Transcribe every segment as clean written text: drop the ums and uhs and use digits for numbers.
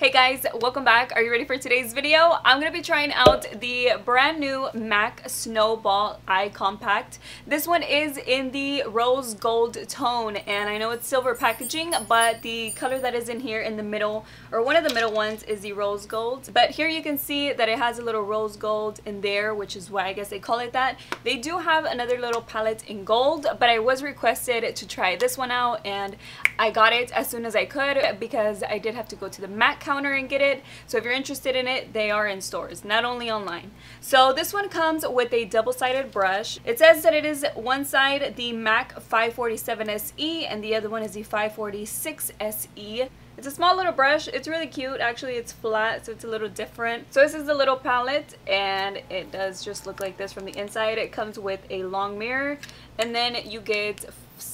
Hey guys, welcome back. Are you ready for today's video? I'm going to be trying out the brand new MAC Snowball Eye Compact. This one is in the rose gold tone, and I know it's silver packaging, but the color that is in here in the middle, or one of the middle ones, is the rose gold. But here you can see that it has a little rose gold in there, which is why I guess they call it that. They do have another little palette in gold, but I was requested to try this one out, and I got it as soon as I could because I did have to go to the MAC counter and get it. So if you're interested in it, they are in stores, not only online. So this one comes with a double-sided brush. It says that it is one side the MAC 547 SE and the other one is the 546 SE. It's a small little brush. It's really cute. Actually, it's flat, so it's a little different. So this is the little palette, and it does just look like this from the inside. It comes with a long mirror, and then you get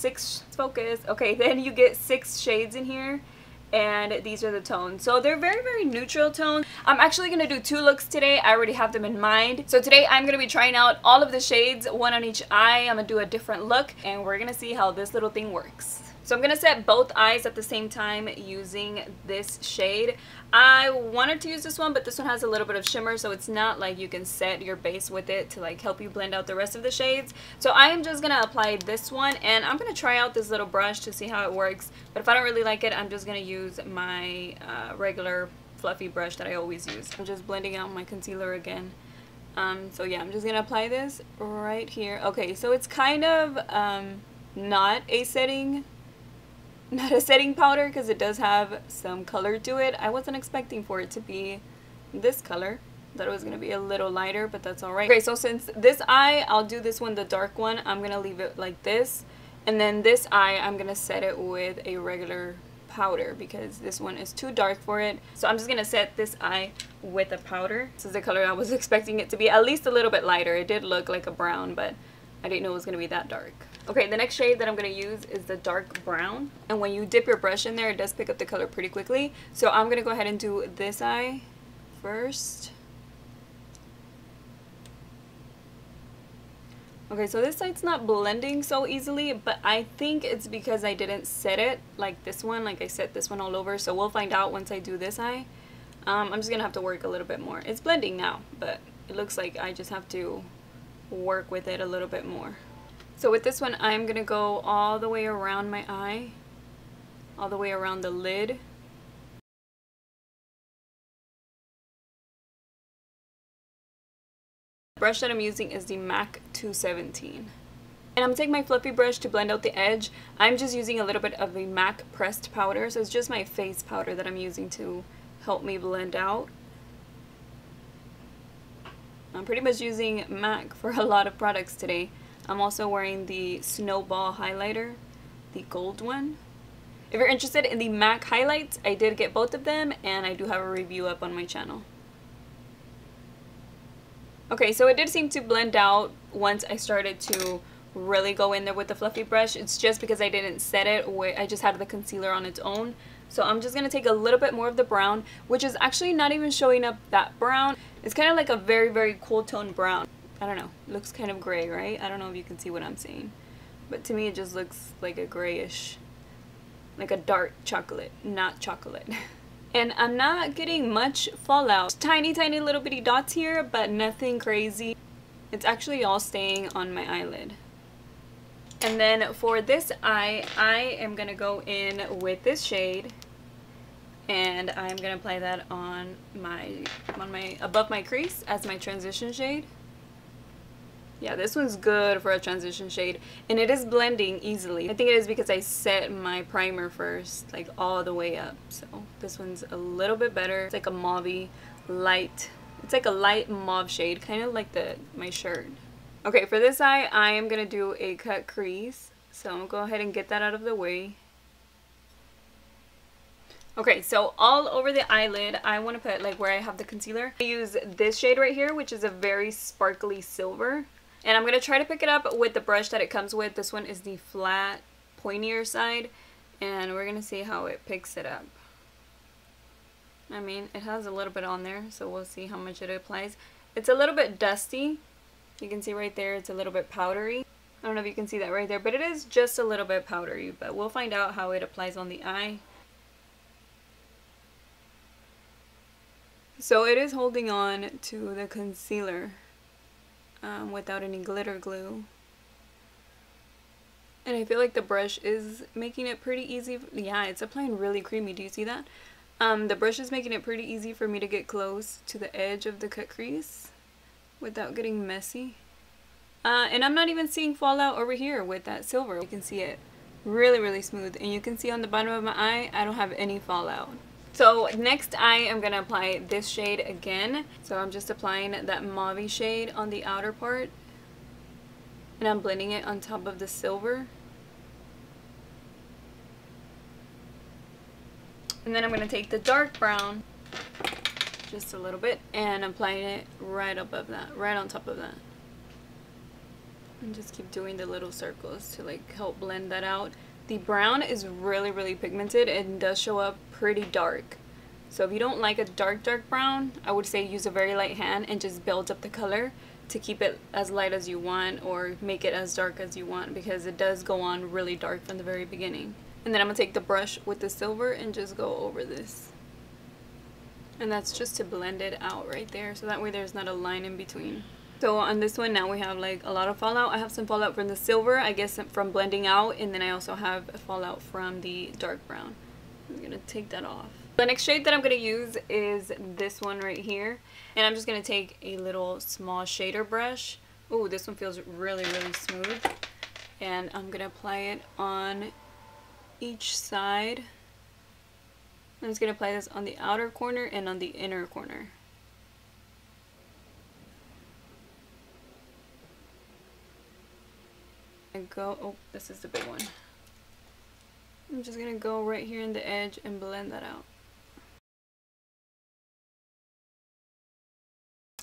then you get 6 shades in here, and these are the tones. So they're very neutral tones. I'm actually going to do 2 looks today. I already have them in mind. So today I'm going to be trying out all of the shades, one on each eye. I'm going to do a different look, and we're going to see how this little thing works. So I'm going to set both eyes at the same time using this shade. I wanted to use this one, but this one has a little bit of shimmer, so it's not like you can set your base with it to like help you blend out the rest of the shades. So I am just going to apply this one, and I'm going to try out this little brush to see how it works. But if I don't really like it, I'm just going to use my regular fluffy brush that I always use. I'm just blending out my concealer again. So yeah, I'm just going to apply this right here. Okay, so it's kind of not a setting powder because it does have some color to it. I wasn't expecting for it to be this color. I thought it was going to be a little lighter, but that's alright. Okay, so since this eye, I'll do this one, the dark one. I'm going to leave it like this. And then this eye, I'm going to set it with a regular powder because this one is too dark for it. So I'm just going to set this eye with a powder. This is the color I was expecting it to be, at least a little bit lighter. It did look like a brown, but I didn't know it was going to be that dark. Okay, the next shade that I'm going to use is the dark brown. And when you dip your brush in there, it does pick up the color pretty quickly. So I'm going to go ahead and do this eye first. Okay, so this side's not blending so easily, but I think it's because I didn't set it like this one. Like I set this one all over, so we'll find out once I do this eye. I'm just going to have to work a little bit more. It's blending now, but it looks like I just have to work with it a little bit more. So with this one, I'm going to go all the way around my eye, all the way around the lid. The brush that I'm using is the MAC 217. And I'm taking my fluffy brush to blend out the edge. I'm just using a little bit of a MAC pressed powder, so it's just my face powder that I'm using to help me blend out. I'm pretty much using MAC for a lot of products today. I'm also wearing the Snowball highlighter, the gold one. If you're interested in the MAC highlights, I did get both of them, and I do have a review up on my channel. Okay, so it did seem to blend out once I started to really go in there with the fluffy brush. It's just because I didn't set it, I just had the concealer on its own. So I'm just going to take a little bit more of the brown, which is actually not even showing up that brown. It's kind of like a very cool tone brown. I don't know, it looks kind of gray, right? I don't know if you can see what I'm saying, but to me it just looks like a grayish, like a dark chocolate, not chocolate. And I'm not getting much fallout. Tiny little bitty dots here, but nothing crazy. It's actually all staying on my eyelid. And then for this eye, I am gonna go in with this shade, and I'm gonna apply that on my above my crease as my transition shade. Yeah, this one's good for a transition shade, and it is blending easily. I think it is because I set my primer first, like all the way up. So this one's a little bit better. It's like a mauvey light. It's like a light mauve shade, kind of like my shirt. Okay, for this eye, I am gonna do a cut crease. So I'm gonna go ahead and get that out of the way. Okay, so all over the eyelid, I want to put like where I have the concealer. I use this shade right here, which is a very sparkly silver. And I'm going to try to pick it up with the brush that it comes with. This one is the flat, pointier side. And we're going to see how it picks it up. I mean, it has a little bit on there, so we'll see how much it applies. It's a little bit dusty. You can see right there, it's a little bit powdery. I don't know if you can see that right there, but it is just a little bit powdery. But we'll find out how it applies on the eye. So it is holding on to the concealer without any glitter glue. And I feel like the brush is making it pretty easy. Yeah, it's applying really creamy. Do you see that? The brush is making it pretty easy for me to get close to the edge of the cut crease without getting messy. And I'm not even seeing fallout over here with that silver. You can see it really, really smooth. And you can see on the bottom of my eye, I don't have any fallout. So next I am going to apply this shade again. So I'm just applying that mauve shade on the outer part. And I'm blending it on top of the silver. And then I'm going to take the dark brown, just a little bit, and applying it right above that, right on top of that. And just keep doing the little circles to like help blend that out. The brown is really, really pigmented and does show up pretty dark. So if you don't like a dark brown, I would say use a very light hand and just build up the color to keep it as light as you want or make it as dark as you want, because it does go on really dark from the very beginning. And then I'm going to take the brush with the silver and just go over this. And that's just to blend it out right there, so that way there's not a line in between. So on this one now we have like a lot of fallout. I have some fallout from the silver, I guess from blending out, and then I also have a fallout from the dark brown. I'm going to take that off. The next shade that I'm going to use is this one right here. And I'm just going to take a little small shader brush. Oh, this one feels really, really smooth. And I'm going to apply it on each side. I'm just going to apply this on the outer corner and on the inner corner. And go, oh, this is the big one. I'm just going to go right here in the edge and blend that out.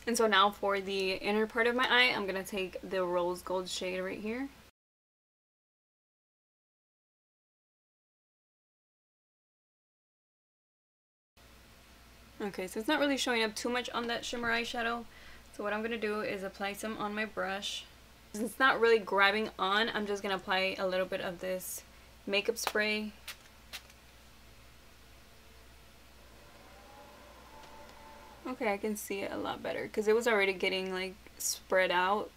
And so now for the inner part of my eye, I'm going to take the rose gold shade right here. Okay, so it's not really showing up too much on that shimmer eyeshadow. So what I'm going to do is apply some on my brush. Since it's not really grabbing on, I'm just going to apply a little bit of this makeup spray. Okay, I can see it a lot better because it was already getting like spread out.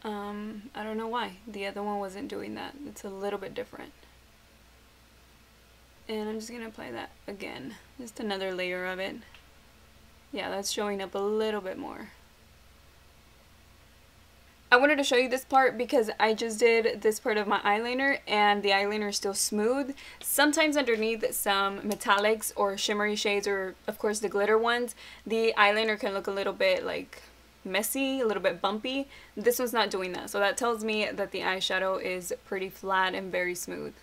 I don't know why. The other one wasn't doing that. It's a little bit different. And I'm just going to apply that again. Just another layer of it. Yeah, that's showing up a little bit more. I wanted to show you this part because I just did this part of my eyeliner and the eyeliner is still smooth. Sometimes underneath some metallics or shimmery shades, or of course the glitter ones, the eyeliner can look a little bit like messy, a little bit bumpy. This one's not doing that, so that tells me that the eyeshadow is pretty flat and very smooth.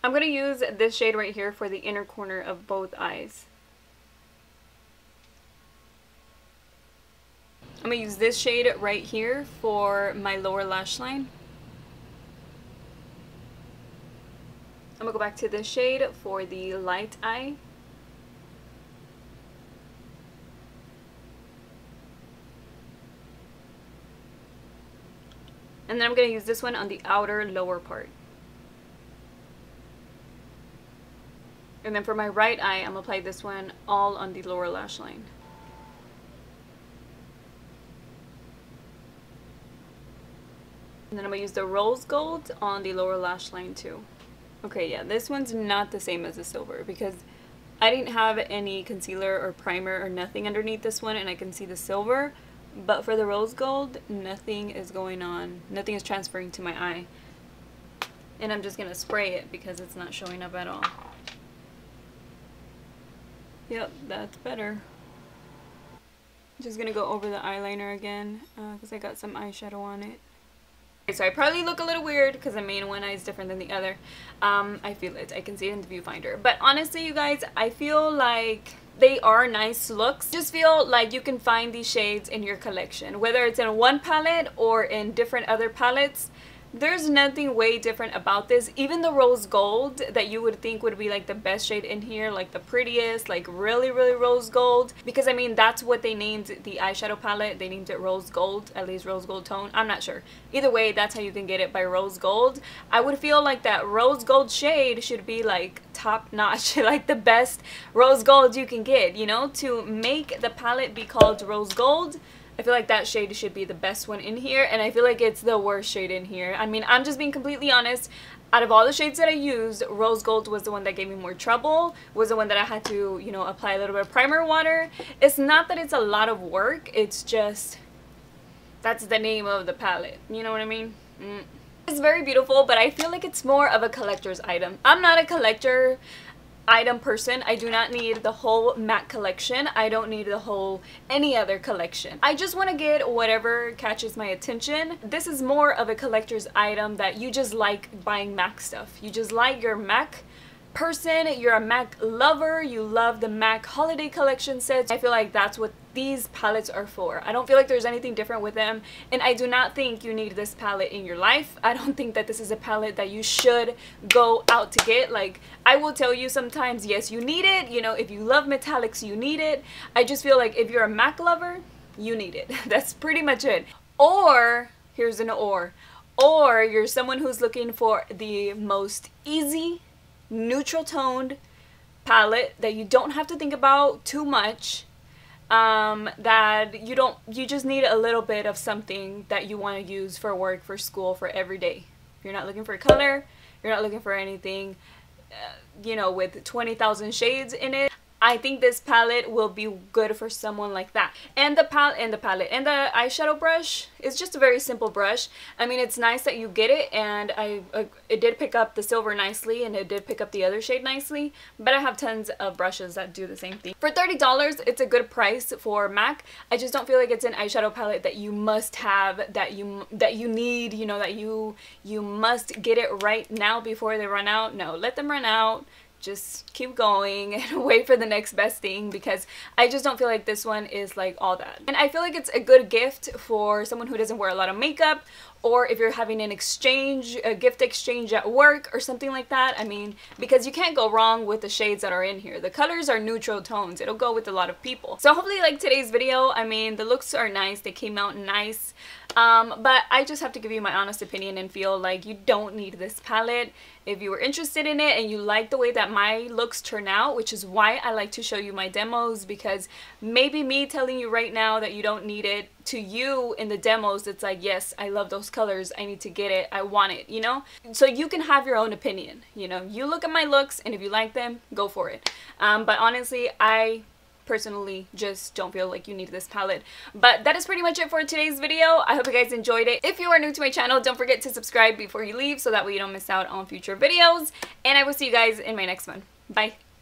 I'm going to use this shade right here for the inner corner of both eyes. I'm going to use this shade right here for my lower lash line. I'm going to go back to this shade for the light eye. And then I'm going to use this one on the outer lower part. And then for my right eye, I'm going to apply this one all on the lower lash line. And then I'm going to use the rose gold on the lower lash line too. Okay, yeah, this one's not the same as the silver because I didn't have any concealer or primer or nothing underneath this one, and I can see the silver. But for the rose gold, nothing is going on. Nothing is transferring to my eye. And I'm just going to spray it because it's not showing up at all. Yep, that's better. Just gonna go over the eyeliner again because I got some eyeshadow on it. Okay, so I probably look a little weird because the main one eye is different than the other. I feel it. I can see it in the viewfinder. But honestly, you guys, I feel like they are nice looks. Just feel like you can find these shades in your collection. Whether it's in one palette or in different other palettes, There's nothing way different about this. Even the rose gold that you would think would be like the best shade in here, like the prettiest, like really rose gold, because I mean that's what they named the eyeshadow palette. They named it rose gold, at least rose gold tone. I'm not sure. Either way, that's how you can get it, by rose gold. I would feel like that rose gold shade should be like top notch, like the best rose gold you can get, you know, to make the palette be called rose gold. I feel like that shade should be the best one in here, and I feel like it's the worst shade in here. I mean, I'm just being completely honest. Out of all the shades that I used, rose gold was the one that gave me more trouble, was the one that I had to, you know, apply a little bit of primer water. It's not that it's a lot of work, it's just, that's the name of the palette. You know what I mean? It's very beautiful, but I feel like it's more of a collector's item. I'm not a collector item person. I do not need the whole MAC collection. I don't need the whole any other collection. I just want to get whatever catches my attention. This is more of a collector's item that you just like buying MAC stuff. You just like your MAC person, you're a MAC lover, you love the MAC holiday collection sets. I feel like that's what these palettes are for. I don't feel like there's anything different with them, and I do not think you need this palette in your life. I don't think that this is a palette that you should go out to get. Like, I will tell you sometimes, yes, you need it. You know, if you love metallics, you need it. I just feel like if you're a MAC lover, you need it. That's pretty much it. Or, here's an or you're someone who's looking for the most easy, neutral toned palette that you don't have to think about too much, that you just need a little bit of something that you want to use for work, for school, for every day. You're not looking for color, you're not looking for anything you know, with 20,000 shades in it. I think this palette will be good for someone like that. And the eyeshadow brush is just a very simple brush. I mean, it's nice that you get it, and it did pick up the silver nicely, and it did pick up the other shade nicely, but I have tons of brushes that do the same thing. For $30, it's a good price for MAC. I just don't feel like it's an eyeshadow palette that you must have, that you need, you know, that you must get it right now before they run out. No, let them run out. Just keep going and wait for the next best thing, because I just don't feel like this one is like all that. And I feel like it's a good gift for someone who doesn't wear a lot of makeup, or if you're having an exchange, a gift exchange at work or something like that. I mean, because you can't go wrong with the shades that are in here. The colors are neutral tones. It'll go with a lot of people. So hopefully you like today's video. I mean, the looks are nice. They came out nice. But I just have to give you my honest opinion and feel like you don't need this palette. If you were interested in it and you like the way that my looks turn out, which is why I like to show you my demos, because maybe me telling you right now that you don't need it, to you in the demos it's like, yes, I love those colors, I need to get it, I want it, you know? So you can have your own opinion, you know? You look at my looks, and if you like them, go for it. But honestly, I personally just don't feel like you need this palette. But that is pretty much it for today's video. I hope you guys enjoyed it. If you are new to my channel, don't forget to subscribe before you leave, so that way you don't miss out on future videos, and I will see you guys in my next one. Bye.